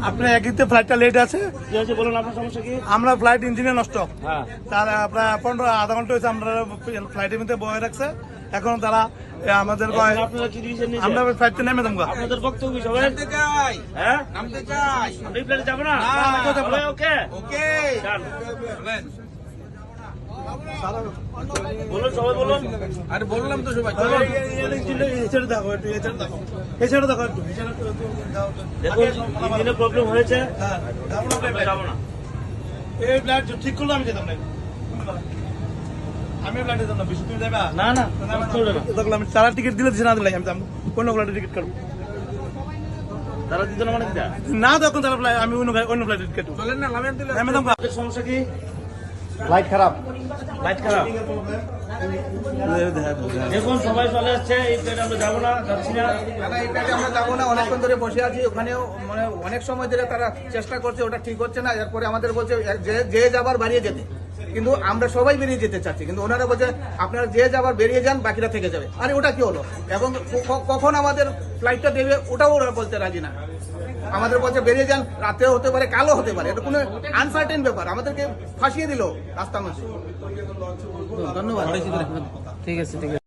আপনার একদিকে ফ্লাইটটা লেট আছে। কি হয়েছে বলুন, আপনার সমস্যা কি? আমরা ফ্লাইট ইঞ্জিনে নষ্ট, হ্যাঁ, তার প্রায় 15 আধা ঘন্টা হয়েছে আমরা ফ্লাইটের মধ্যে বয়ে রাখছে। এখন তারা আমাদের আপনারা কি ডিসিশন নিয়েছেন? আমরা ফ্লাইটে নেমে দেবো। আপনাদের বক্তব্য কি সবাই? হ্যাঁ, নামতে চাই। আপনি প্লেনে যাবেন না? ওকে ওকে ডান। বলুন, সবাই বলুন। আরে বললাম তো সবাই দেখুন, ইঞ্জিনের প্রবলেম হয়েছে, যাবো না। এই ফ্লাইট ঠিক করলে আমি যেতাম না, আমি ফ্লাইটে যেতাম না। বিশু তুমি যাবে না না, চলবে না। দেখলাম তারা টিকিট দিলে দিচ্ছে না দিলে আমি যাবো অন্য ফ্লাইটে টিকিট কাটবো তারা দিত না মানে কি? না, তখন তারা আমি অন্য ফ্লাইটে টিকিট কাটবো। চলেন না নামেন দিলে নেমে দেবো। আপনাদের সমস্যা কি? ফ্লাইট খারাপ। লাইট খারাপ। দেখুন, সবাই চলে আসছে, এই প্লেনে আমরা যাবো না, যাচ্ছি না। না এই প্লেটে আমরা যাবো না, অনেকক্ষণ ধরে বসে আছি ওখানেও, মানে অনেক সময় ধরে তারা চেষ্টা করছে, ওটা ঠিক হচ্ছে না। এরপরে আমাদের বলছে যে যাবার বাড়িয়ে যেতে, কিন্তু আমরা সবাই বেরিয়ে যেতে চাচ্ছি, কিন্তু ওনারা বলছে আপনারা যে যাবার বেরিয়ে যান, বাকিরা থেকে যাবে। আরে ওটা কি হলো? এবং কখন আমাদের ফ্লাইটটা দেবে ওটাও ওরা বলতে রাজি না। আমাদের বলছে বেরিয়ে যান, রাতেও হতে পারে, কালও হতে পারে, এটা কোনো আনসার্টেন ব্যাপার, আমাদেরকে ফাঁসিয়ে দিল রাস্তার মধ্যে। ধন্যবাদ। ঠিক আছে, ঠিক আছে।